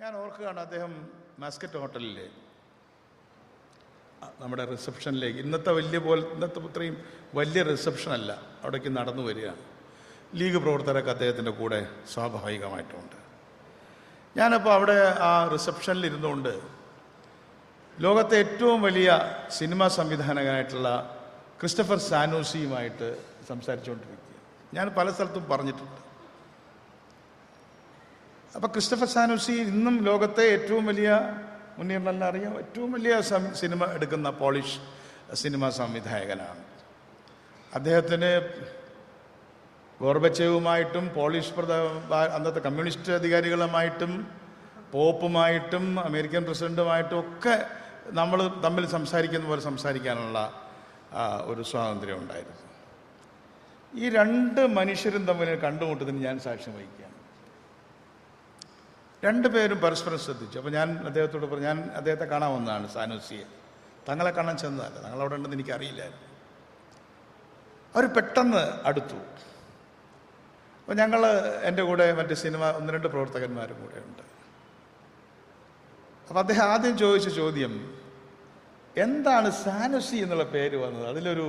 ഞാൻ ഓർക്കുകയാണ്, അദ്ദേഹം മാസ്കറ്റ് ഹോട്ടലിൽ നമ്മുടെ റിസപ്ഷനിലേക്ക് ഇന്നത്തെ ഇത്രയും വലിയ റിസപ്ഷനല്ല, അവിടേക്ക് നടന്നു വരികയാണ്. ലീഗ് പ്രവർത്തകരൊക്കെ അദ്ദേഹത്തിൻ്റെ കൂടെ സ്വാഭാവികമായിട്ടുമുണ്ട്. ഞാനപ്പോൾ അവിടെ ആ റിസപ്ഷനിൽ ഇരുന്നുകൊണ്ട് ലോകത്തെ ഏറ്റവും വലിയ സിനിമാ സംവിധായകനായിട്ടുള്ള ക്രിസ്റ്റഫർ സാനൂസിയുമായിട്ട് സംസാരിച്ചുകൊണ്ടിരിക്കുക. ഞാൻ പല സ്ഥലത്തും പറഞ്ഞിട്ടുണ്ട്. അപ്പോൾ ക്രിസ്റ്റഫർ സാനൂസി ഇന്നും ലോകത്തെ ഏറ്റവും വലിയ, മുന്നേറിനെല്ലാം അറിയാം, ഏറ്റവും വലിയ സിനിമ എടുക്കുന്ന പോളിഷ് സിനിമാ സംവിധായകനാണ്. അദ്ദേഹത്തിന് ഗോർബച്ചേവുമായിട്ടും പോളിഷ് അന്നത്തെ കമ്മ്യൂണിസ്റ്റ് അധികാരികളുമായിട്ടും പോപ്പുമായിട്ടും അമേരിക്കൻ പ്രസിഡന്റുമായിട്ടും ഒക്കെ നമ്മൾ തമ്മിൽ സംസാരിക്കുന്ന പോലെ സംസാരിക്കാനുള്ള ഒരു സ്വാതന്ത്ര്യം ഉണ്ടായിരുന്നു. ഈ രണ്ട് മനുഷ്യരും തമ്മിൽ കണ്ടുമുട്ടതിന് ഞാൻ സാക്ഷ്യം വഹിക്കുകയാണ്. രണ്ടുപേരും പരസ്പരം ശ്രദ്ധിച്ചു. അപ്പോൾ ഞാൻ അദ്ദേഹത്തോട് പറഞ്ഞു, ഞാൻ അദ്ദേഹത്തെ കാണാൻ വന്നതാണ്, സാനൂസിയെ. തങ്ങളെ കാണാൻ ചെന്നതല്ല, തങ്ങളവിടെ ഉണ്ടെന്ന് എനിക്കറിയില്ലായിരുന്നു. അവർ പെട്ടെന്ന് അടുത്തു. അപ്പോൾ ഞങ്ങൾ, എൻ്റെ കൂടെ മറ്റ് സിനിമ 1-2 പ്രവർത്തകന്മാരും കൂടെ ഉണ്ട്. അപ്പോൾ അദ്ദേഹം ആദ്യം ചോദിച്ച ചോദ്യം, എന്താണ് സാനുസി എന്നുള്ള പേര് വന്നത്? അതിലൊരു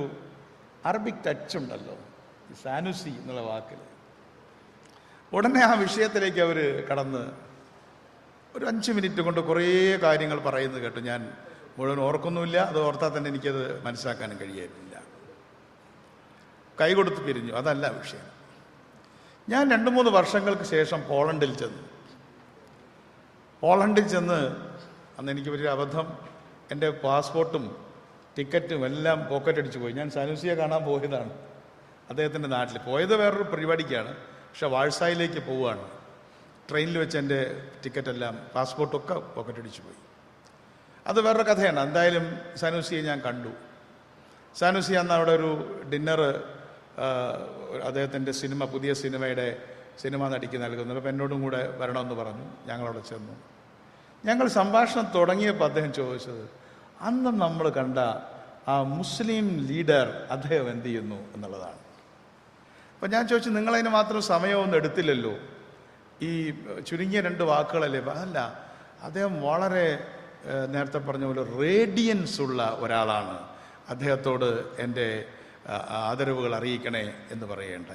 അറബിക് ടച്ച് ഉണ്ടല്ലോ, സാനുസി എന്നുള്ള വാക്കിൽ. ഉടനെ ആ വിഷയത്തിലേക്ക് അവർ കടന്ന് ഒരു 5 മിനിറ്റ് കൊണ്ട് കുറേ കാര്യങ്ങൾ പറയുന്നത് കേട്ടു. ഞാൻ മുഴുവൻ ഓർക്കൊന്നുമില്ല, അത് ഓർത്താൽ തന്നെ എനിക്കത് മനസ്സിലാക്കാനും കഴിയായിരുന്നില്ല. കൈ കൊടുത്ത് പിരിഞ്ഞു, അതല്ല വിഷയം. ഞാൻ 2-3 വർഷങ്ങൾക്ക് ശേഷം പോളണ്ടിൽ ചെന്ന് അന്ന് എനിക്ക് വലിയ അബദ്ധം, എൻ്റെ പാസ്പോർട്ടും ടിക്കറ്റും എല്ലാം പോക്കറ്റടിച്ച് പോയി. ഞാൻ സാനൂസിയെ കാണാൻ പോയതാണ് അദ്ദേഹത്തിൻ്റെ നാട്ടിൽ. പോയത് വേറൊരു പരിപാടിക്കാണ്, പക്ഷെ വാഴ്സായിലേക്ക് പോവുകയാണ്. ട്രെയിനിൽ വെച്ച് എൻ്റെ ടിക്കറ്റെല്ലാം പാസ്പോർട്ടൊക്കെ പോക്കറ്റടിച്ച് പോയി. അത് വേറൊരു കഥയാണ്. എന്തായാലും സാനൂസിയെ ഞാൻ കണ്ടു. സാനൂസി അന്ന് അവിടെ ഒരു ഡിന്നറ് അദ്ദേഹത്തിൻ്റെ പുതിയ സിനിമ നടിക്ക് നൽകുന്നത്. അപ്പോൾ എന്നോടും കൂടെ വരണമെന്ന് പറഞ്ഞു. ഞങ്ങളവിടെ ചെന്നു. ഞങ്ങൾ സംഭാഷണം തുടങ്ങിയപ്പോൾ അദ്ദേഹം ചോദിച്ചത്, അന്ന് നമ്മൾ കണ്ട ആ മുസ്ലിം ലീഡർ അദ്ദേഹം എന്ത് ചെയ്യുന്നു എന്നുള്ളതാണ്. അപ്പം ഞാൻ ചോദിച്ചു, നിങ്ങളതിന് മാത്രം സമയമൊന്നും എടുത്തില്ലല്ലോ, ഈ ചുരുങ്ങിയ 2 വാക്കുകളല്ലേ? അതല്ല, അദ്ദേഹം വളരെ നേരത്തെ പറഞ്ഞ പോലെ റേഡിയൻസ് ഉള്ള ഒരാളാണ്, അദ്ദേഹത്തോട് എൻ്റെ ആദരവുകൾ അറിയിക്കണേ എന്ന്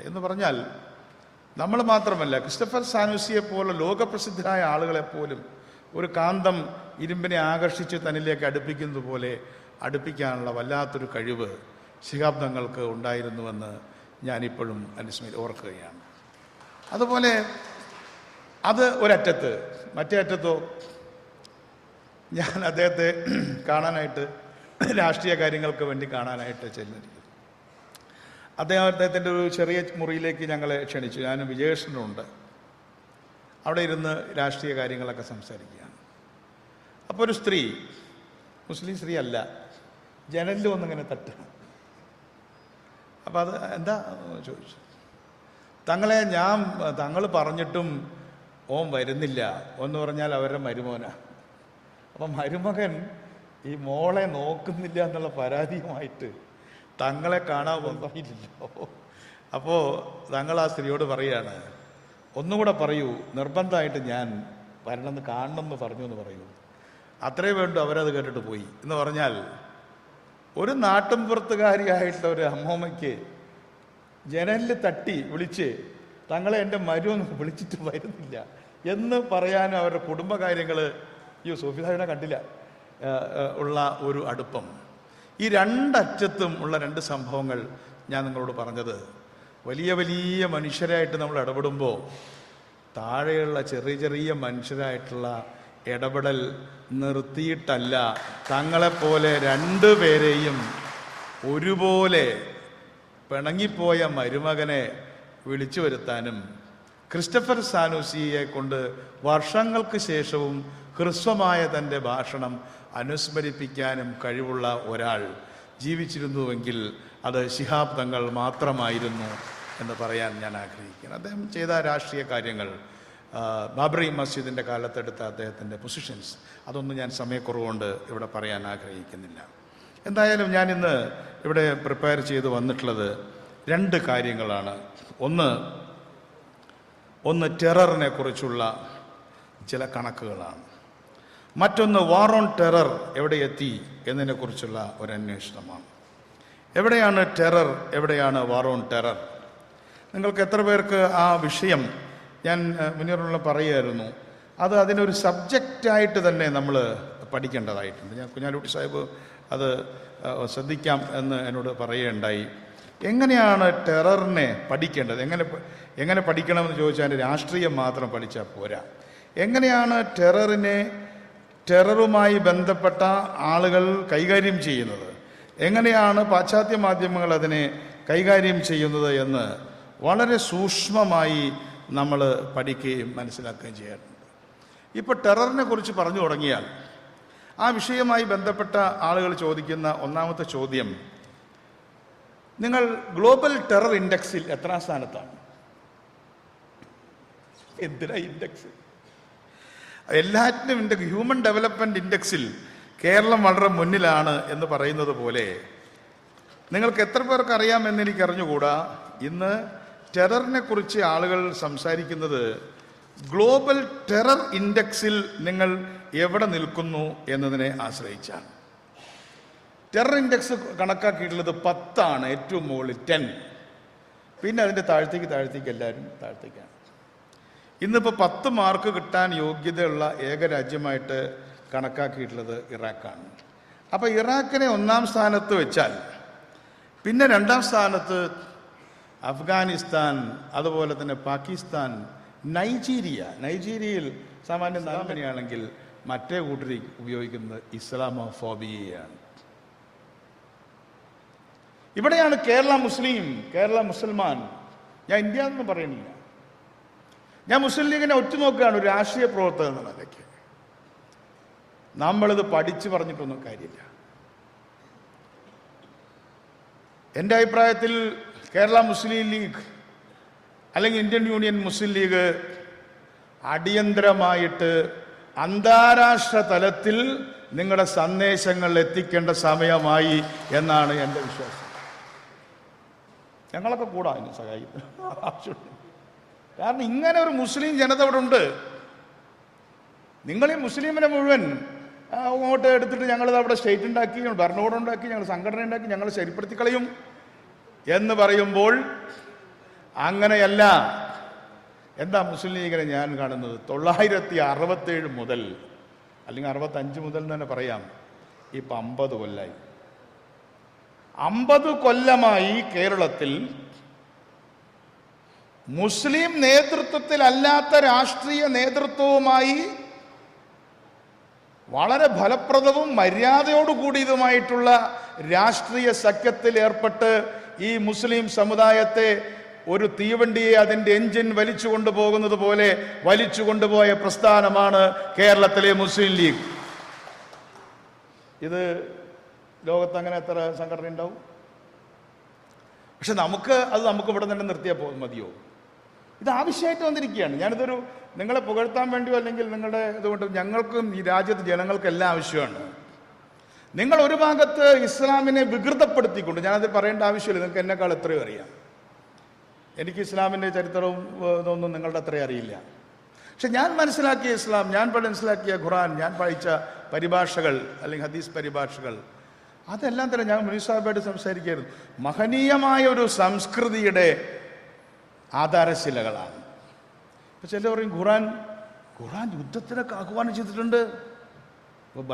എന്ന് പറഞ്ഞാൽ നമ്മൾ മാത്രമല്ല, ക്രിസ്റ്റഫർ സാനൂസിയെ പോലെ ലോകപ്രസിദ്ധരായ ആളുകളെപ്പോലും ഒരു കാന്തം ഇരുമ്പിനെ ആകർഷിച്ച് തന്നിലേക്ക് അടുപ്പിക്കുന്നത് പോലെ അടുപ്പിക്കാനുള്ള വല്ലാത്തൊരു കഴിവ് ശിഹാബ് തങ്ങൾക്ക് ഉണ്ടായിരുന്നുവെന്ന് ഞാനിപ്പോഴും ഓർക്കുകയാണ്. അതുപോലെ അത് ഒരറ്റത്ത്. മറ്റേ അറ്റത്തോ ഞാൻ അദ്ദേഹത്തെ കാണാനായിട്ട്, രാഷ്ട്രീയ കാര്യങ്ങൾക്ക് വേണ്ടി കാണാനായിട്ട് ചെന്നിരിക്കുന്നു. അദ്ദേഹത്തിൻ്റെ ഒരു ചെറിയ മുറിയിലേക്ക് ഞങ്ങളെ ക്ഷണിച്ചു. ഞാനും വിജയകൃഷ്ണനുണ്ട്. അവിടെ ഇരുന്ന് രാഷ്ട്രീയ കാര്യങ്ങളൊക്കെ സംസാരിക്കുകയാണ്. അപ്പോൾ ഒരു സ്ത്രീ, മുസ്ലിം സ്ത്രീ അല്ല, ജനലിൽ വന്നിങ്ങനെ തട്ടുക. അപ്പോൾ അത് എന്താ ചോദിച്ചു. തങ്ങൾ പറഞ്ഞിട്ടും ഓൻ വരുന്നില്ല എന്ന് പറഞ്ഞാൽ അവരുടെ മരുമോനാണ്. അപ്പം മരുമകൻ ഈ മോളെ നോക്കുന്നില്ല എന്നുള്ള പരാതിയുമായിട്ട് തങ്ങളെ കാണാൻ വന്നില്ലല്ലോ. അപ്പോൾ തങ്ങൾ ആ സ്ത്രീയോട് പറയുകയാണ്, ഒന്നുകൂടെ പറയൂ, നിർബന്ധമായിട്ട് ഞാൻ വരണമെന്ന് കാണണമെന്ന് പറഞ്ഞു എന്ന് പറയൂ. അത്രേ വേണ്ടു. അവരത് കേട്ടിട്ട് പോയി എന്ന് പറഞ്ഞാൽ, ഒരു നാട്ടിൻപുറത്തുകാരിയായിട്ടുള്ള ഒരു അമ്മൂമ്മയ്ക്ക് ജനലിൽ തട്ടി വിളിച്ച് തങ്ങളെ എൻ്റെ മരുവൊന്ന് വിളിച്ചിട്ട് വരുന്നില്ല എന്ന് പറയാനും അവരുടെ കുടുംബകാര്യങ്ങൾ, സോഫിസാഹിബിനെ കണ്ടില്ല, ഉള്ള ഒരു അടുപ്പം. ഈ രണ്ടറ്റത്തും ഉള്ള 2 സംഭവങ്ങൾ ഞാൻ നിങ്ങളോട് പറഞ്ഞത്. വലിയ വലിയ മനുഷ്യരായിട്ട് നമ്മൾ ഇടപെടുമ്പോൾ താഴെയുള്ള ചെറിയ മനുഷ്യരായിട്ടുള്ള ഇടപെടൽ നിർത്തിയിട്ടല്ല, തങ്ങളെപ്പോലെ 2 പേരെയും ഒരുപോലെ പിണങ്ങിപ്പോയ മരുമകനെ വിളിച്ചു വരുത്താനും ക്രിസ്റ്റഫർ സാനൂസിയെ കൊണ്ട് വർഷങ്ങൾക്ക് ശേഷവും ഹ്രസ്വമായ തൻ്റെ ഭാഷണം അനുസ്മരിപ്പിക്കാനും കഴിവുള്ള ഒരാൾ ജീവിച്ചിരുന്നുവെങ്കിൽ അത് ശിഹാബ് തങ്ങൾ മാത്രമായിരുന്നു എന്ന് പറയാൻ ഞാൻ ആഗ്രഹിക്കുന്നു. അദ്ദേഹം ചെയ്ത രാഷ്ട്രീയ കാര്യങ്ങൾ, ബാബറി മസ്ജിദിൻ്റെ കാലത്തെടുത്ത അദ്ദേഹത്തിൻ്റെ പൊസിഷൻസ്, അതൊന്നും ഞാൻ സമയക്കുറവുകൊണ്ട് ഇവിടെ പറയാൻ ആഗ്രഹിക്കുന്നില്ല. എന്തായാലും ഞാനിന്ന് ഇവിടെ പ്രിപ്പയർ ചെയ്ത് വന്നിട്ടുള്ളത് 2 കാര്യങ്ങളാണ്. ഒന്ന് ടെററിനെ കുറിച്ചുള്ള ചില കണക്കുകളാണ്. മറ്റൊന്ന് വാർ ഓൺ ടെറർ എവിടെ എത്തി എന്നതിനെക്കുറിച്ചുള്ള ഒരു അന്വേഷണമാണ്. എവിടെയാണ് ടെറർ, എവിടെയാണ് വാർ ഓൺ ടെറർ? നിങ്ങൾക്ക് എത്ര പേർക്ക് ആ വിഷയം, ഞാൻ മുന്നേറുള്ള പറയുമായിരുന്നു, അതിനൊരു സബ്ജക്റ്റായിട്ട് തന്നെ നമ്മൾ പഠിക്കേണ്ടതായിട്ടുണ്ട്. ഞാൻ കുഞ്ഞാലിക്കുട്ടി സാഹിബ് അത് ശ്രദ്ധിക്കാം എന്ന് എന്നോട് പറയുകയുണ്ടായി. എങ്ങനെയാണ് ടെററിനെ പഠിക്കേണ്ടത്, എങ്ങനെ പഠിക്കണമെന്ന് ചോദിച്ചാൽ രാഷ്ട്രീയം മാത്രം പഠിച്ചാൽ പോരാ. എങ്ങനെയാണ് ടെററുമായി ബന്ധപ്പെട്ട ആളുകൾ കൈകാര്യം ചെയ്യുന്നത്, എങ്ങനെയാണ് പാശ്ചാത്യ മാധ്യമങ്ങൾ അതിനെ കൈകാര്യം ചെയ്യുന്നത് എന്ന് വളരെ സൂക്ഷ്മമായി നമ്മൾ പഠിക്കുകയും മനസ്സിലാക്കുകയും ചെയ്യാറുണ്ട്. ഇപ്പോൾ ടെററിനെ കുറിച്ച് പറഞ്ഞു തുടങ്ങിയാൽ ആ വിഷയവുമായി ബന്ധപ്പെട്ട ആളുകൾ ചോദിക്കുന്ന ഒന്നാമത്തെ ചോദ്യം, നിങ്ങൾ ഗ്ലോബൽ ടെറർ ഇൻഡെക്സിൽ എത്രാം സ്ഥാനത്താണ്? എന്തിനാ ഇൻഡെക്സ്? എല്ലാറ്റിനും ഹ്യൂമൻ ഡെവലപ്മെന്റ് ഇൻഡെക്സിൽ കേരളം വളരെ മുന്നിലാണ് എന്ന് പറയുന്നത് പോലെ നിങ്ങൾക്ക് എത്ര പേർക്ക് അറിയാമെന്ന് എനിക്ക് അറിഞ്ഞുകൂടാ, ഇന്ന് ടെററിനെ കുറിച്ച് ആളുകൾ സംസാരിക്കുന്നത് ഗ്ലോബൽ ടെറർ ഇൻഡെക്സിൽ നിങ്ങൾ എവിടെ നിൽക്കുന്നു എന്നതിനെ ആശ്രയിച്ചാണ്. ടെറർ ഇൻഡെക്സ് കണക്കാക്കിയിട്ടുള്ളത് 10 ഏറ്റവും മുകളിൽ 10, പിന്നെ അതിൻ്റെ താഴത്തേക്ക് എല്ലാവരും താഴത്തേക്കാണ്. ഇന്നിപ്പോൾ 10 മാർക്ക് കിട്ടാൻ യോഗ്യതയുള്ള ഏക രാജ്യമായിട്ട് കണക്കാക്കിയിട്ടുള്ളത് ഇറാഖാണ്. അപ്പോൾ ഇറാഖിനെ 1-ാം സ്ഥാനത്ത് വെച്ചാൽ പിന്നെ 2-ാം സ്ഥാനത്ത് അഫ്ഗാനിസ്ഥാൻ, അതുപോലെ തന്നെ പാകിസ്ഥാൻ, നൈജീരിയയിൽ സാമാന്യം നാമനെയാണെങ്കിൽ മറ്റേ കൂട്ടർ ഉപയോഗിക്കുന്നത് ഇസ്ലാമോഫോബിയയാണ്. ഇവിടെയാണ് കേരള മുസ്ലിമാൻ. ഞാൻ ഇന്ത്യ എന്ന് പറയുന്നില്ല, ഞാൻ മുസ്ലിം ലീഗിനെ ഒറ്റുനോക്കുകയാണ് ഒരു രാഷ്ട്രീയ പ്രവർത്തകൻ എന്ന നിലയ്ക്ക്. നമ്മളിത് പഠിച്ചു പറഞ്ഞിട്ടൊന്നും കാര്യമില്ല. എൻ്റെ അഭിപ്രായത്തിൽ കേരള മുസ്ലിം ലീഗ് അല്ലെങ്കിൽ ഇന്ത്യൻ യൂണിയൻ മുസ്ലിം ലീഗ് അടിയന്തരമായിട്ട് അന്താരാഷ്ട്ര തലത്തിൽ നിങ്ങളുടെ സന്ദേശങ്ങൾ എത്തിക്കേണ്ട സമയമായി എന്നാണ് എൻ്റെ വിശ്വാസം. ഞങ്ങളൊക്കെ കൂടാ അതിന് സഹായിക്കും. കാരണം ഇങ്ങനെ ഒരു മുസ്ലിം ജനത ഇവിടെ ഉണ്ട്. നിങ്ങൾ ഈ മുസ്ലിമിനെ മുഴുവൻ അങ്ങോട്ട് എടുത്തിട്ട് ഞങ്ങളിത് അവിടെ സ്റ്റേറ്റ് ഉണ്ടാക്കി, ഭരണകൂടം ഉണ്ടാക്കി, ഞങ്ങൾ സംഘടന ഉണ്ടാക്കി, ഞങ്ങൾ ശരിപ്പെടുത്തി കളയും എന്ന് പറയുമ്പോൾ അങ്ങനെയല്ല. എന്താ മുസ്ലിം ലീഗിനെ ഞാൻ കാണുന്നത് 967 മുതൽ അല്ലെങ്കിൽ 65 മുതൽ എന്ന് തന്നെ പറയാം, ഇപ്പം 50 കൊല്ലമായി. 50 കൊല്ലമായി കേരളത്തിൽ മുസ്ലിം നേതൃത്വത്തിലല്ലാത്ത രാഷ്ട്രീയ നേതൃത്വവുമായി വളരെ ഫലപ്രദവും മര്യാദയോടുകൂടിയതുമായിട്ടുള്ള രാഷ്ട്രീയ സഖ്യത്തിൽ ഏർപ്പെട്ട് ഈ മുസ്ലിം സമുദായത്തെ ഒരു തീവണ്ടിയെ അതിൻ്റെ എഞ്ചിൻ വലിച്ചു കൊണ്ടുപോകുന്നത് പോലെ വലിച്ചു കൊണ്ടുപോയ പ്രസ്ഥാനമാണ് കേരളത്തിലെ മുസ്ലിം ലീഗ്. ഇത് ലോകത്ത് അങ്ങനെ എത്ര സംഘടന ഉണ്ടാവും? പക്ഷെ നമുക്ക് ഇവിടെ തന്നെ നിർത്തിയാൽ മതിയോ? ഇത് ആവശ്യമായിട്ട് വന്നിരിക്കുകയാണ്. ഞാനിതൊരു നിങ്ങളെ പുകഴ്ത്താൻ വേണ്ടിയോ അല്ലെങ്കിൽ നിങ്ങളുടെ ഇതുകൊണ്ട്, ഞങ്ങൾക്കും ഈ രാജ്യത്ത് ജനങ്ങൾക്കെല്ലാം ആവശ്യമാണ്. നിങ്ങൾ ഒരു ഭാഗത്ത് ഇസ്ലാമിനെ വികൃതപ്പെടുത്തിക്കൊണ്ട്, ഞാനത് പറയേണ്ട ആവശ്യമില്ല, നിങ്ങൾക്ക് എന്നെക്കാൾ എത്രയോ അറിയാം. എനിക്ക് ഇസ്ലാമിൻ്റെ ചരിത്രവും ഇതൊന്നും നിങ്ങളുടെ അത്രയും അറിയില്ല. പക്ഷെ ഞാൻ മനസ്സിലാക്കിയ ഇസ്ലാം, ഞാൻ മനസ്സിലാക്കിയ ഖുർആൻ, ഞാൻ പഠിച്ച പരിഭാഷകൾ അല്ലെങ്കിൽ ഹദീസ് പരിഭാഷകൾ, അതെല്ലാം തന്നെ ഞാൻ മുനീസാബായിട്ട് സംസാരിക്കുകയായിരുന്നു. മഹനീയമായ ഒരു സംസ്കൃതിയുടെ ആധാരശിലകളാണ്. ഇപ്പം ചിലർ പറയും ഖുർആൻ യുദ്ധത്തിനൊക്കെ ആഹ്വാനം ചെയ്തിട്ടുണ്ട്. അപ്പോൾ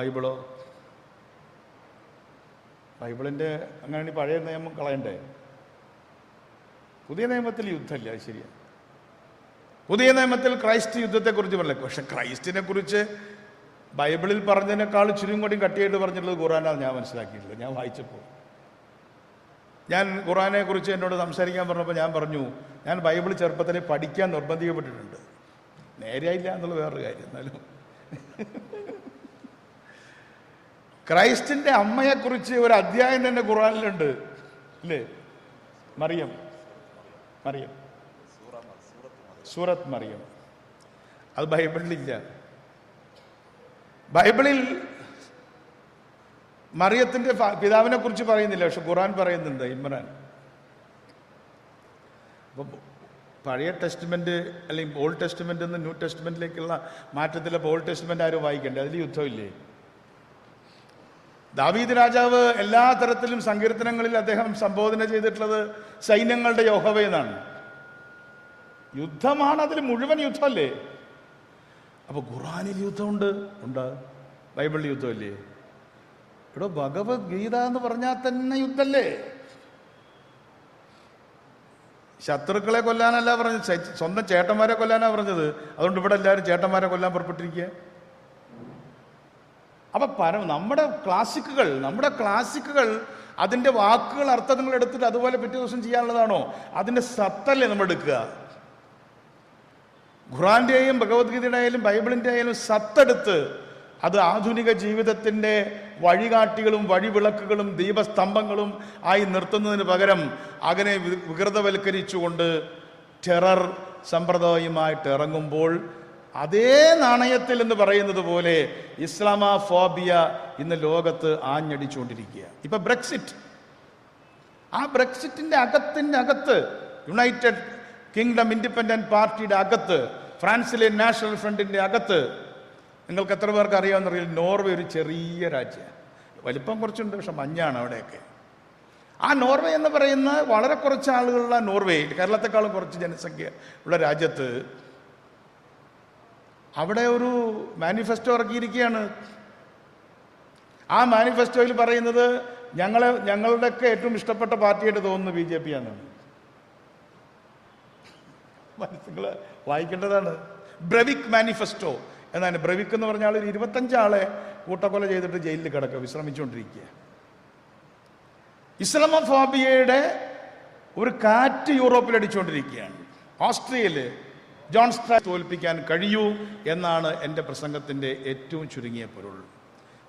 ബൈബിളിൻ്റെ അങ്ങനെ പഴയ നിയമം കളയണ്ടേ? പുതിയ നിയമത്തിൽ യുദ്ധമില്ല, അത് ശരിയാണ്. പുതിയ നിയമത്തിൽ ക്രൈസ്റ്റ് യുദ്ധത്തെക്കുറിച്ച് പറയില്ല. പക്ഷെ ക്രൈസ്റ്റിനെ കുറിച്ച് ബൈബിളിൽ പറഞ്ഞതിനേക്കാൾ ചുരും കൂടി കട്ടിയായിട്ട് പറഞ്ഞിട്ടുള്ളത് ഖുർആനാണ് ഞാൻ മനസ്സിലാക്കിയിട്ടില്ല. ഞാൻ വായിച്ചപ്പോൾ ഞാൻ ഖുർആനെ കുറിച്ച് എന്നോട് സംസാരിക്കാൻ പറഞ്ഞപ്പോൾ ഞാൻ പറഞ്ഞു, ഞാൻ ബൈബിൾ ചെറുപ്പത്തിനെ പഠിക്കാൻ നിർബന്ധിക്കപ്പെട്ടിട്ടുണ്ട്. നേരെയായില്ല എന്നുള്ള വേറൊരു കാര്യം. എന്നാലും ക്രൈസ്റ്റിൻ്റെ അമ്മയെക്കുറിച്ച് ഒരു അധ്യായം തന്നെ ഖുർആനിലുണ്ട്, അല്ലേ? മറിയം, സൂറത്ത് മറിയം. അത് ബൈബിളിലില്ല. ബൈബിളിൽ മറിയത്തിൻ്റെ പിതാവിനെ കുറിച്ച് പറയുന്നില്ല, പക്ഷെ ഖുർആൻ പറയുന്നുണ്ട്, ഇമ്രാൻ. അപ്പം പഴയ ടെസ്റ്റ്മെൻറ്റ് അല്ലെങ്കിൽ ഓൾഡ് ടെസ്റ്റ്മെൻറ്റിൽ നിന്ന് ന്യൂ ടെസ്റ്റ്മെൻറ്റിലേക്കുള്ള മാറ്റത്തിലെ ഓൾഡ് ടെസ്റ്റ്മെൻറ്റ് ആരും വായിക്കണ്ടേ? അതിൽ യുദ്ധമില്ലേ? ദാവീദ് രാജാവ് എല്ലാ തരത്തിലും സങ്കീർത്തനങ്ങളിൽ അദ്ദേഹം സംബോധന ചെയ്തിട്ടുള്ളത് സൈന്യങ്ങളുടെ യഹോവ എന്നാണ്. യുദ്ധമാണ്, അതിൽ മുഴുവൻ യുദ്ധമല്ലേ? അപ്പോൾ ഖുർആനിൽ യുദ്ധമുണ്ട്, ഉണ്ട്. ബൈബിളിൽ യുദ്ധമല്ലേ? ഇവിടെ ഭഗവത്ഗീത എന്ന് പറഞ്ഞാൽ തന്നെ യുദ്ധമല്ലേ? ശത്രുക്കളെ കൊല്ലാനല്ല പറഞ്ഞത്, സ്വന്തം ചേട്ടന്മാരെ കൊല്ലാനാ പറഞ്ഞത്. അതുകൊണ്ട് ഇവിടെ എല്ലാവരും ചേട്ടന്മാരെ കൊല്ലാൻ പുറപ്പെട്ടിരിക്കുക. അപ്പൊ നമ്മുടെ ക്ലാസിക്കുകൾ അതിന്റെ വാക്കുകൾ അർത്ഥങ്ങൾ എടുത്തിട്ട് അതുപോലെ പിറ്റേ ദിവസം ചെയ്യാനുള്ളതാണോ? അതിന്റെ സത്തല്ലേ നമ്മൾ എടുക്കുക. ഖുർആന്റെയും ഭഗവത്ഗീതയുടെ ആയാലും ബൈബിളിന്റെ ആയാലും സത്തെടുത്ത് അത് ആധുനിക ജീവിതത്തിന്റെ വഴികാട്ടികളും വഴിവിളക്കുകളും ദീപസ്തംഭങ്ങളും ആയി നിർത്തുന്നതിന് പകരം അങ്ങനെ വികൃതവൽക്കരിച്ചുകൊണ്ട് ടെറർ സമ്പ്രദായമായിട്ട് ഇറങ്ങുമ്പോൾ അതേ നാണയത്തിൽ എന്ന് പറയുന്നത് പോലെ ഇസ്ലാമോഫോബിയ ഇന്ന് ലോകത്ത് ആഞ്ഞടിച്ചുകൊണ്ടിരിക്കുക. ഇപ്പൊ ബ്രെക്സിറ്റ്, ആ ബ്രെക്സിറ്റിന്റെ അകത്ത് യുണൈറ്റഡ് കിങ്ഡം ഇൻഡിപെൻഡന്റ് പാർട്ടിയുടെ അകത്ത്, ഫ്രാൻസിലെ നാഷണൽ ഫ്രണ്ടിന്റെ അകത്ത്, നിങ്ങൾക്ക് എത്ര പേർക്ക് അറിയാമെന്നറിയില്ല, നോർവേ ഒരു ചെറിയ രാജ്യമാണ്. വലിപ്പം കുറച്ചുണ്ട്, പക്ഷെ മഞ്ഞാണ് അവിടെയൊക്കെ. ആ നോർവേ എന്ന് പറയുന്ന വളരെ കുറച്ച് ആളുകളുള്ള നോർവേ, കേരളത്തെക്കാളും കുറച്ച് ജനസംഖ്യ ഉള്ള രാജ്യത്ത് അവിടെ ഒരു മാനിഫെസ്റ്റോ ഇറക്കിയിരിക്കുകയാണ്. ആ മാനിഫെസ്റ്റോയിൽ പറയുന്നത് ഞങ്ങളുടെയൊക്കെ ഏറ്റവും ഇഷ്ടപ്പെട്ട പാർട്ടിയായിട്ട് തോന്നുന്നു BJP ആണ്. നിങ്ങൾ വായിക്കേണ്ടതാണ്. ബ്രെവിക് മാനിഫെസ്റ്റോ എന്നാണ്. ബ്രെവിക് എന്ന് പറഞ്ഞാൽ ഒരു 25 ആളെ കൂട്ടക്കൊല ചെയ്തിട്ട് ജയിലിൽ കിടക്കുക, വിശ്രമിച്ചുകൊണ്ടിരിക്കുക. ഇസ്ലാമോഫോബിയയുടെ ഒരു കാറ്റ് യൂറോപ്പിൽ അടിച്ചുകൊണ്ടിരിക്കുകയാണ്. ഓസ്ട്രിയയില് ജോൺ സ്ട്രാ തോൽപ്പിക്കാൻ കഴിയൂ എന്നാണ് എൻ്റെ പ്രസംഗത്തിൻ്റെ ഏറ്റവും ചുരുങ്ങിയ പൊരുൾ.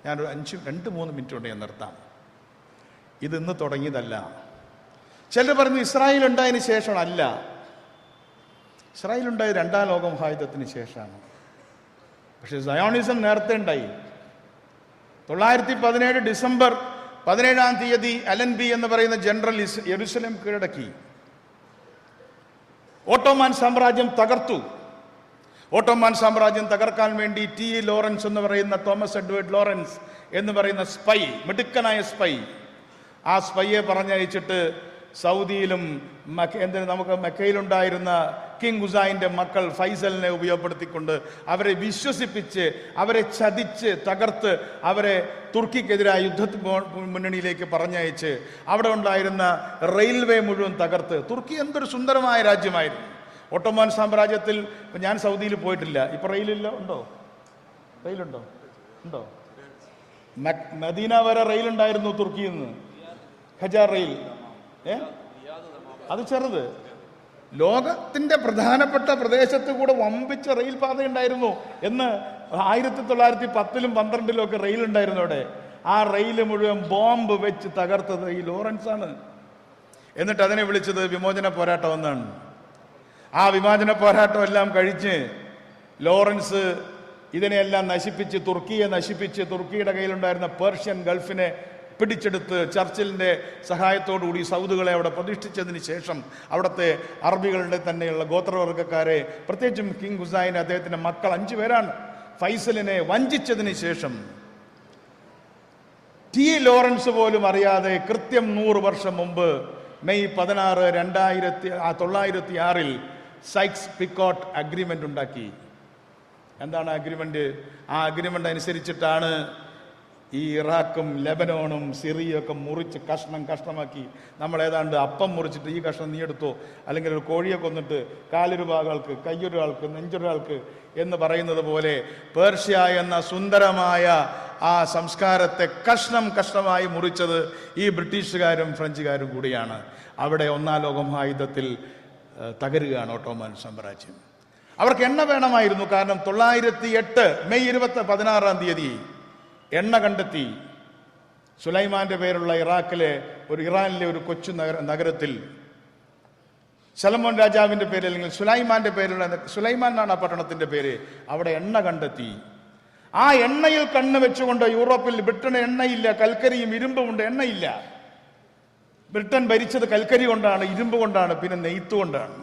ഞാനൊരു 2-3 മിനിറ്റ് കൊണ്ട് ഞാൻ നിർത്താം. ഇത് ഇന്ന് തുടങ്ങിയതല്ല. ചിലർ പറഞ്ഞു ഇസ്രായേൽ ഉണ്ടായതിനു ശേഷമാണ്. അല്ല, ഇസ്രായേൽ ഉണ്ടായത് 2ാം ലോക മഹായുദ്ധത്തിന് ശേഷമാണ്. പക്ഷെ സയോണിസം നേരത്തെ ഉണ്ടായി. 917 ഡിസംബർ 17-ാം തീയതി അലൻബി എന്ന് പറയുന്ന ജനറൽ യെരുശലേം കീഴടക്കി. ഓട്ടോമാൻ സാമ്രാജ്യം തകർത്തു. ഓട്ടോമാൻ സാമ്രാജ്യം തകർക്കാൻ വേണ്ടി T. ലോറൻസ് എന്ന് പറയുന്ന, തോമസ് എഡ്വേർഡ് ലോറൻസ് എന്ന് പറയുന്ന സ്പൈ, മിടുക്കനായ സ്പൈ, ആ സ്പൈയെ പറഞ്ഞയച്ചിട്ട് സൗദിയിലും നമുക്ക് മെക്കയിലുണ്ടായിരുന്ന കിങ് ഹുസൈൻ്റെ മക്കൾ ഫൈസലിനെ ഉപയോഗപ്പെടുത്തിക്കൊണ്ട് അവരെ വിശ്വസിപ്പിച്ച്, അവരെ ചതിച്ച് തകർത്ത്, അവരെ തുർക്കിക്കെതിരായ മുന്നണിയിലേക്ക് പറഞ്ഞയച്ച് അവിടെ ഉണ്ടായിരുന്ന റെയിൽവേ മുഴുവൻ തകർത്ത്. തുർക്കി എന്തൊരു സുന്ദരമായ രാജ്യമായിരുന്നു. ഓട്ടോമാൻ സാമ്രാജ്യത്തിൽ ഞാൻ സൗദിയിൽ പോയിട്ടില്ല. ഇപ്പൊ റെയിലില്ല? ഉണ്ടോ? റെയിലുണ്ടോ? ഉണ്ടോ? മദീന വരെ റെയിലുണ്ടായിരുന്നു തുർക്കിയിൽ നിന്ന്, ഖജാർ റെയിൽ. അത് ചെറുത്. ലോകത്തിന്റെ പ്രധാനപ്പെട്ട പ്രദേശത്ത് കൂടെ വമ്പിച്ച റെയിൽ പാത ഉണ്ടായിരുന്നു എന്ന് 1910-ലും 12-ലും ഒക്കെ റെയിൽ ഉണ്ടായിരുന്നു അവിടെ. ആ റെയിൽ മുഴുവൻ ബോംബ് വെച്ച് തകർത്തത് ഈ ലോറൻസ് ആണ്. എന്നിട്ട് അതിനെ വിളിച്ചത് വിമോചന പോരാട്ടം എന്നാണ്. ആ വിമോചന പോരാട്ടം എല്ലാം കഴിച്ച് ലോറൻസ് ഇതിനെയെല്ലാം നശിപ്പിച്ച്, തുർക്കിയെ നശിപ്പിച്ച്, തുർക്കിയുടെ കയ്യിലുണ്ടായിരുന്ന പേർഷ്യൻ ഗൾഫിനെ പിടിച്ചെടുത്ത് ചർച്ചിലിൻ്റെ സഹായത്തോടുകൂടി സൗദുകളെ അവിടെ പ്രതിഷ്ഠിച്ചതിന് ശേഷം അവിടുത്തെ അറബികളുടെ തന്നെയുള്ള ഗോത്രവർഗ്ഗക്കാരെ, പ്രത്യേകിച്ചും കിങ് ഹുസൈൻ അദ്ദേഹത്തിൻ്റെ മക്കൾ 5 പേരാണ്, ഫൈസലിനെ വഞ്ചിച്ചതിന് ശേഷം T. ലോറൻസ് പോലും അറിയാതെ കൃത്യം 100 വർഷം മുമ്പ് മെയ് 16, 1906 സൈക്സ് പിക്കോട്ട് അഗ്രിമെന്റ് ഉണ്ടാക്കി. എന്താണ് അഗ്രിമെന്റ്? ആ അഗ്രിമെന്റ് അനുസരിച്ചിട്ടാണ് ഈ ഇറാഖും ലെബനോണും സിറിയൊക്കെ മുറിച്ച് കഷ്ണമാക്കി. നമ്മൾ ഏതാണ്ട് അപ്പം മുറിച്ചിട്ട് ഈ കഷ്ണം നീ എടുത്തോ, അല്ലെങ്കിൽ ഒരു കോഴിയെ കൊന്നിട്ട് കാലൊരു ഭാഗങ്ങൾക്ക്, കയ്യൊരാൾക്ക്, നെഞ്ചൊരാൾക്ക് എന്ന് പറയുന്നത് പോലെ പേർഷ്യ എന്ന സുന്ദരമായ ആ സംസ്കാരത്തെ കഷ്ണമായി മുറിച്ചത് ഈ ബ്രിട്ടീഷുകാരും ഫ്രഞ്ചുകാരും കൂടിയാണ്. അവിടെ 1-ാം ലോക മഹായുദ്ധത്തിൽ തകരുകയാണ് ഓട്ടോമാൻ സാമ്രാജ്യം. അവർക്ക് എണ്ണ വേണമായിരുന്നു. കാരണം 908 മെയ് 16-ാം തീയതി എണ്ണ കണ്ടെത്തി. സുലൈമാന്റെ പേരുള്ള ഇറാനിലെ ഒരു കൊച്ചു നഗരത്തിൽ സലമോൻ രാജാവിന്റെ പേര്, അല്ലെങ്കിൽ സുലൈമാന്റെ പേരുള്ള, സുലൈമാൻ എന്നാണ് ആ പട്ടണത്തിന്റെ പേര്, അവിടെ എണ്ണ കണ്ടെത്തി. ആ എണ്ണയിൽ കണ്ണ് വെച്ചുകൊണ്ട് യൂറോപ്പിൽ ബ്രിട്ടന് എണ്ണയില്ല, കൽക്കരിയും ഇരുമ്പും ഉണ്ട്, എണ്ണയില്ല. ബ്രിട്ടൻ ഭരിച്ചത് കൽക്കരി കൊണ്ടാണ്, ഇരുമ്പ് കൊണ്ടാണ്, പിന്നെ നെയ്ത്ത് കൊണ്ടാണ്.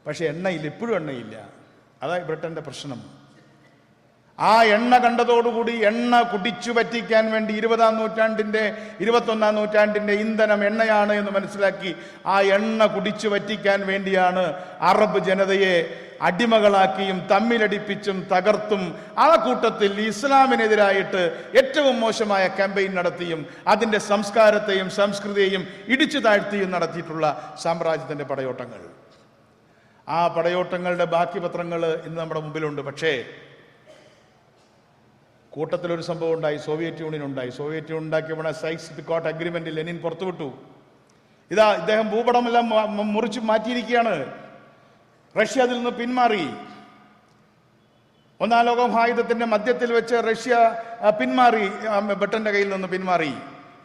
പക്ഷെ എണ്ണയില്ല, ഇപ്പോഴും എണ്ണയില്ല. അതാണ് ബ്രിട്ടന്റെ പ്രശ്നം. ആ എണ്ണ കണ്ടതോടുകൂടി എണ്ണ കുടിച്ചു പറ്റിക്കാൻ വേണ്ടി 21-ാം നൂറ്റാണ്ടിന്റെ ഇന്ധനം എണ്ണയാണ് എന്ന് മനസ്സിലാക്കി ആ എണ്ണ കുടിച്ചു പറ്റിക്കാൻ വേണ്ടിയാണ് അറബ് ജനതയെ അടിമകളാക്കിയും തമ്മിലടിപ്പിച്ചും തകർത്തും ആ കൂട്ടത്തിൽ ഇസ്ലാമിനെതിരായിട്ട് ഏറ്റവും മോശമായ ക്യാമ്പയിൻ നടത്തിയും അതിൻ്റെ സംസ്കാരത്തെയും സംസ്കൃതിയെയും ഇടിച്ചു താഴ്ത്തിയും നടത്തിയിട്ടുള്ള സാമ്രാജ്യത്തിൻ്റെ പടയോട്ടങ്ങൾ. ആ പടയോട്ടങ്ങളുടെ ബാക്കി പത്രങ്ങൾ ഇന്ന് നമ്മുടെ മുമ്പിലുണ്ട്. പക്ഷേ കൂട്ടത്തിലൊരു സംഭവം ഉണ്ടായി. സോവിയറ്റ് യൂണിയൻ ഉണ്ടായി. സോവിയറ്റ് യൂണിയൻ ഉണ്ടാക്കിയപ്പോൾ സൈക്സ്-പിക്കോട്ട് അഗ്രിമെന്റ് ലെനിൻ പുറത്തുവിട്ടു. ഇതാ ഇദ്ദേഹം ഭൂപടമെല്ലാം മുറിച്ച് മാറ്റിയിരിക്കുകയാണ്. റഷ്യ അതിൽ നിന്ന് പിന്മാറി. ഒന്നാം ലോക മഹായുദ്ധത്തിന്റെ മധ്യത്തിൽ വെച്ച് റഷ്യ പിന്മാറി, ബ്രിട്ടന്റെ കയ്യിൽ നിന്ന് പിന്മാറി.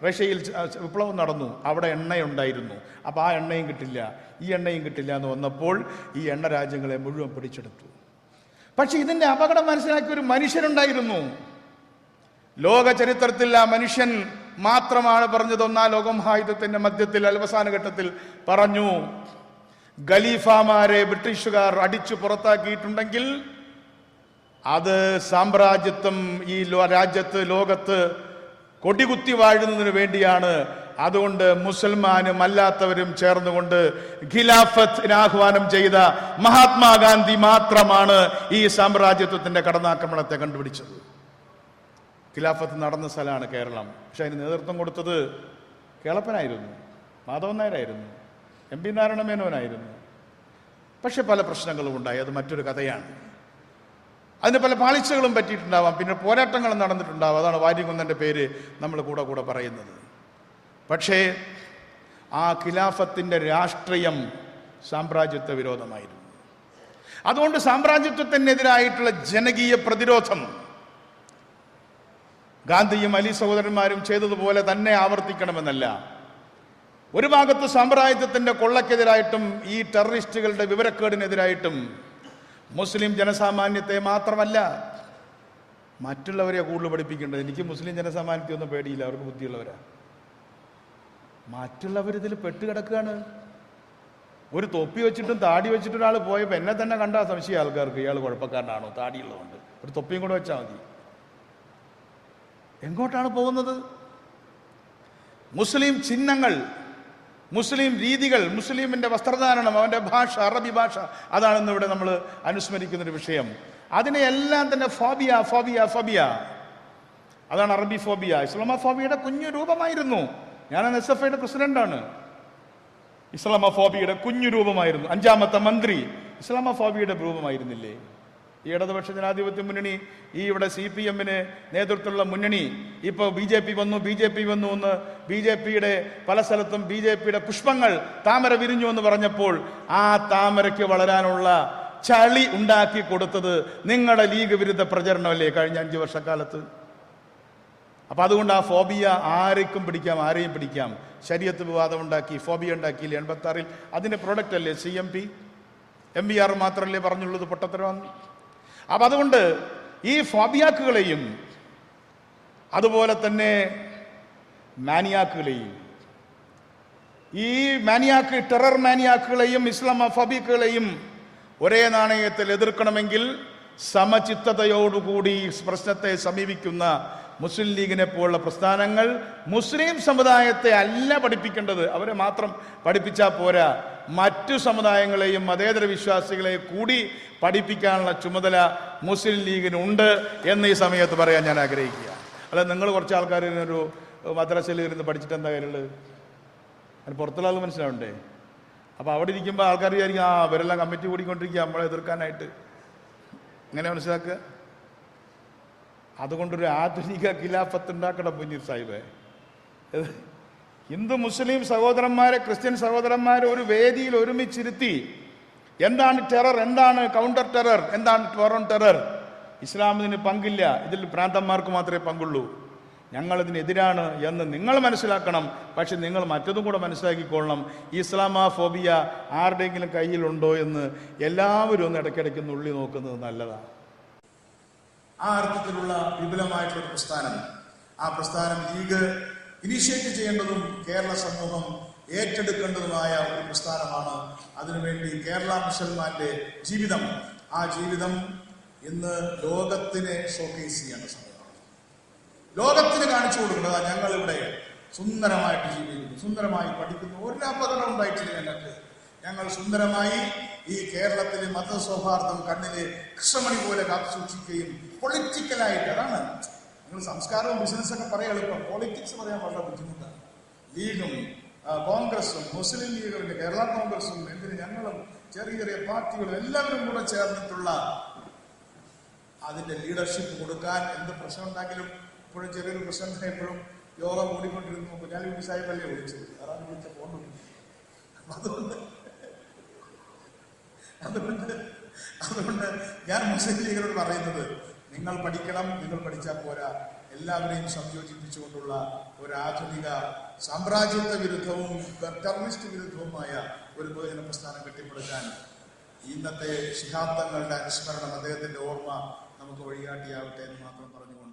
റഷ്യയിൽ വിപ്ലവം നടന്നു. അവിടെ എണ്ണയുണ്ടായിരുന്നു. അപ്പോൾ ആ എണ്ണയും കിട്ടില്ല, ഈ എണ്ണയും കിട്ടില്ല എന്ന് വന്നപ്പോൾ ഈ എണ്ണ രാജ്യങ്ങളെ മുഴുവൻ പിടിച്ചെടുത്തു. പക്ഷെ ഇതിന്റെ അപകടം മനസ്സിലാക്കിയ ഒരു മനുഷ്യനുണ്ടായിരുന്നു. ലോക ചരിത്രത്തിൽ ആ മനുഷ്യൻ മാത്രമാണ് പറഞ്ഞത്. ഒന്നാം ലോക മഹായുദ്ധത്തിന്റെ മധ്യത്തിൽ അവസാന ഘട്ടത്തിൽ പറഞ്ഞു, ഖലീഫമാരെ ബ്രിട്ടീഷുകാർ അടിച്ചു പുറത്താക്കിയിട്ടുണ്ടെങ്കിൽ അത് സാമ്രാജ്യത്വം ഈ രാജ്യത്ത് ലോകത്ത് കൊടികുത്തി വാഴുന്നതിന് വേണ്ടിയാണ്. അതുകൊണ്ട് മുസൽമാനും അല്ലാത്തവരും ചേർന്നുകൊണ്ട് ഖിലാഫത്തിന് ആഹ്വാനം ചെയ്ത മഹാത്മാഗാന്ധി മാത്രമാണ് ഈ സാമ്രാജ്യത്വത്തിന്റെ കടന്നാക്രമണത്തെ കണ്ടുപിടിച്ചത്. ഖിലാഫത്ത് നടന്ന സ്ഥലമാണ് കേരളം. പക്ഷെ അതിന് നേതൃത്വം കൊടുത്തത് കേളപ്പനായിരുന്നു, മാധവൻ നായരായിരുന്നു, എം പി നാരായണ മേനോനായിരുന്നു. പക്ഷെ പല പ്രശ്നങ്ങളും ഉണ്ടായി. അത് മറ്റൊരു കഥയാണ്. അതിന് പല പാളിച്ചകളും പറ്റിയിട്ടുണ്ടാവാം, പിന്നെ പോരാട്ടങ്ങളും നടന്നിട്ടുണ്ടാവാം. അതാണ് വാര്യംകുന്നന്റെ പേര് നമ്മൾ കൂടെ പറയുന്നത്. പക്ഷേ ആ ഖിലാഫത്തിന്റെ രാഷ്ട്രീയം സാമ്രാജ്യത്വ വിരോധമായിരുന്നു. അതുകൊണ്ട് സാമ്രാജ്യത്വത്തിനെതിരായിട്ടുള്ള ജനകീയ പ്രതിരോധം ഗാന്ധിയും അലി സഹോദരന്മാരും ചെയ്തതുപോലെ തന്നെ ആവർത്തിക്കണമെന്നല്ല. ഒരു ഭാഗത്ത് സാമ്രാജ്യത്വത്തിന്റെ കൊള്ളക്കെതിരായിട്ടും ഈ ടെററിസ്റ്റുകളുടെ വിവരക്കേടിനെതിരായിട്ടും മുസ്ലിം ജനസാമാന്യത്തെ മാത്രമല്ല മറ്റുള്ളവരെ കൂടുതൽ പഠിപ്പിക്കേണ്ടത്. എനിക്ക് മുസ്ലിം ജനസാമാന്യത്തെ ഒന്നും പേടിയില്ല, അവർക്ക് ബുദ്ധിയുള്ളവരാ. മറ്റുള്ളവരിതിൽ പെട്ടുകിടക്കുകയാണ്. ഒരു തൊപ്പി വെച്ചിട്ടും താടി വെച്ചിട്ടും ഒരാൾ പോയപ്പോൾ എന്നെ തന്നെ കണ്ടാൽ സംശയം ആൾക്കാർക്ക്, ഇയാൾ കുഴപ്പക്കാരനാണോ താടിയുള്ളതുകൊണ്ട്. ഒരു തൊപ്പിയും കൂടെ വെച്ചാൽ മതി. എങ്ങോട്ടാണ് പോകുന്നത്? മുസ്ലിം ചിഹ്നങ്ങൾ, മുസ്ലിം രീതികൾ, മുസ്ലിമിന്റെ വസ്ത്രധാരണം, അവന്റെ ഭാഷ, അറബി ഭാഷ, അതാണെന്ന് ഇവിടെ നമ്മൾ അനുസ്മരിക്കുന്നൊരു വിഷയം. അതിനെയെല്ലാം തന്നെ ഫോബിയ ഫോബിയ ഫോബിയ, അതാണ് അറബി ഫോബിയ. ഇസ്ലാമോഫോബിയയുടെ കുഞ്ഞു രൂപമായിരുന്നു. ഞാൻ SFIയുടെ പ്രസിഡന്റാണ്. ഇസ്ലാമോഫോബിയയുടെ കുഞ്ഞു രൂപമായിരുന്നു. 5ാമത്തെ മന്ത്രി ഇസ്ലാമോഫോബിയയുടെ രൂപമായിരുന്നില്ലേ? ഈ ഇടതുപക്ഷ ജനാധിപത്യ മുന്നണി, ഈ ഇവിടെ CPM-ന് നേതൃത്വമുള്ള മുന്നണി, ഇപ്പോൾ BJP വന്നു എന്ന് BJPയുടെ പല സ്ഥലത്തും BJPയുടെ പുഷ്പങ്ങൾ താമര വിരിഞ്ഞു എന്ന് പറഞ്ഞപ്പോൾ ആ താമരയ്ക്ക് വളരാനുള്ള ചളി ഉണ്ടാക്കി കൊടുത്തത് നിങ്ങളുടെ ലീഗ് വിരുദ്ധ പ്രചരണമല്ലേ കഴിഞ്ഞ 5 വർഷക്കാലത്ത്? അപ്പൊ അതുകൊണ്ട് ആ ഫോബിയ ആരെയും പിടിക്കാം. ശരീഅത്ത് വിവാദം ഉണ്ടാക്കി, ഫോബിയ ഉണ്ടാക്കിയില്ലേ 86-ൽ? അതിന്റെ പ്രൊഡക്റ്റ് അല്ലേ CMP? MBR മാത്രമല്ലേ പറഞ്ഞുള്ളത് പൊട്ടത്തരമാണ്. അപ്പൊ അതുകൊണ്ട് ഈ ഫോബിയാക്കുകളെയും അതുപോലെ തന്നെ മാനിയാക്കുകളെയും, ഈ ടെറർ മാനിയാക്കുകളെയും ഇസ്ലാമോഫോബിക്കുകളെയും ഒരേ നാണയത്തിൽ എതിർക്കണമെങ്കിൽ സമചിത്തതയോടുകൂടി പ്രശ്നത്തെ സമീപിക്കുന്ന മുസ്ലിം ലീഗിനെ പോലുള്ള പ്രസ്ഥാനങ്ങൾ മുസ്ലിം സമുദായത്തെ അല്ല പഠിപ്പിക്കേണ്ടത്. അവരെ മാത്രം പഠിപ്പിച്ചാൽ പോരാ, മറ്റു സമുദായങ്ങളെയും മതേതര വിശ്വാസികളെ കൂടി പഠിപ്പിക്കാനുള്ള ചുമതല മുസ്ലിം ലീഗിനുണ്ട് എന്ന് ഈ സമയത്ത് പറയാൻ ഞാൻ ആഗ്രഹിക്കുക. അല്ല, നിങ്ങൾ കുറച്ച് ആൾക്കാർ ഒരു മദ്രസയിൽ ഇരുന്ന് പഠിച്ചിട്ട് എന്താ കാര്യമുള്ളത്? അതിന് പുറത്തുള്ള ആൾ മനസ്സിലാവണ്ടേ? അപ്പോൾ അവിടെ ഇരിക്കുമ്പോൾ ആൾക്കാർ വിചാരിക്കും അവരെല്ലാം കമ്മിറ്റി കൂടിക്കൊണ്ടിരിക്കുക നമ്മളെ എതിർക്കാനായിട്ട്. ഇങ്ങനെ മനസ്സിലാക്കുക. അതുകൊണ്ടൊരു ആധുനിക ഖിലാഫത്ത് ഉണ്ടാക്കണം മുനീർ സാഹിബേ. ഹിന്ദു മുസ്ലിം സഹോദരന്മാരെ, ക്രിസ്ത്യൻ സഹോദരന്മാരെ ഒരു വേദിയിൽ ഒരുമിച്ചിരുത്തി എന്താണ് ടെറർ, എന്താണ് കൗണ്ടർ ടെറർ, എന്താണ് ഫോറൻ ടെറർ, ഇസ്ലാമിന് പങ്കില്ല, ഇതിൽ ഭ്രാന്തന്മാർക്ക് മാത്രമേ പങ്കുള്ളൂ, ഞങ്ങളിതിനെതിരാണ് എന്ന് നിങ്ങൾ മനസ്സിലാക്കണം. പക്ഷെ നിങ്ങൾ മറ്റതും കൂടെ മനസ്സിലാക്കിക്കൊള്ളണം. ഇസ്ലാമോഫോബിയ ആരുടെയെങ്കിലും കയ്യിലുണ്ടോ എന്ന് എല്ലാവരും ഒന്ന് ഇടയ്ക്കിടയ്ക്ക് നുള്ളി നോക്കുന്നത് നല്ലതാണ്. ആ അർത്ഥത്തിലുള്ള വിപുലമായിട്ടുള്ള പ്രസ്ഥാനം, ആ പ്രസ്ഥാനം ലീഗ് ഇനിഷ്യേറ്റ് ചെയ്യേണ്ടതും കേരള സമൂഹം ഏറ്റെടുക്കേണ്ടതുമായ ഒരു പ്രസ്ഥാനമാണ്. അതിനുവേണ്ടി കേരള മുസൽമാന്റെ ജീവിതം, ആ ജീവിതം ഇന്ന് ലോകത്തിനെ ഷോക്കേസ് ചെയ്യേണ്ട സമയമാണ്. ലോകത്തിന് കാണിച്ചു കൊടുക്കുന്നത് ഞങ്ങൾ ഇവിടെ സുന്ദരമായിട്ട് ജീവിക്കുന്നു, സുന്ദരമായി പഠിക്കുന്നു, ഒരു അപകടം ഉണ്ടായിട്ടില്ല ഞങ്ങൾ സുന്ദരമായി ഈ കേരളത്തിലെ മതസൗഹാർദ്ദം കണ്ണിലെ കൃഷ്ണമണി പോലെ കാത്തു സൂക്ഷിക്കുകയും പൊളിറ്റിക്കലായിട്ട്, അതാണ് നിങ്ങൾ സംസ്കാരവും ബിസിനസ്സൊക്കെ പറയാൻ എളുപ്പം, പോളിറ്റിക്സ് പറയാൻ വളരെ ബുദ്ധിമുട്ടാണ്. ലീഗും കോൺഗ്രസും മുസ്ലിം ലീഗും കേരള കോൺഗ്രസും എന്തിന് ഞങ്ങളും ചെറിയ ചെറിയ പാർട്ടികളും എല്ലാവരും കൂടെ ചേർന്നിട്ടുള്ള അതിന്റെ ലീഡർഷിപ്പ് കൊടുക്കാൻ എന്ത് പ്രശ്നം ഉണ്ടെങ്കിലും ഇപ്പോഴും ചെറിയൊരു പ്രശ്നം എപ്പോഴും യോഗം കൂടിക്കൊണ്ടിരുന്നു. കുഞ്ഞാലിക്കുട്ടി സാഹിബല്ലേ വിളിച്ചത്, അതാണ് വിളിച്ച ഫോൺ. അതുകൊണ്ട് ഞാൻ മുസ്ലിം ലീഗിനോട് പറയുന്നത്, നിങ്ങൾ പഠിക്കണം, നിങ്ങൾ പഠിച്ചാൽ പോരാ, എല്ലാവരെയും സംയോജിപ്പിച്ചുകൊണ്ടുള്ള ഒരു ആധുനിക സാമ്രാജ്യത്വ വിരുദ്ധവും ടെററിസ്റ്റ് വിരുദ്ധവുമായ ഒരു പൊതുജന പ്രസ്ഥാനം കെട്ടിപ്പടുക്കാൻ ഇന്നത്തെ ശിഹാബ് തങ്ങളുടെ അനുസ്മരണം, അദ്ദേഹത്തിന്റെ ഓർമ്മ നമുക്ക് വഴികാട്ടിയാവട്ടെ എന്ന് മാത്രം പറഞ്ഞുകൊണ്ട്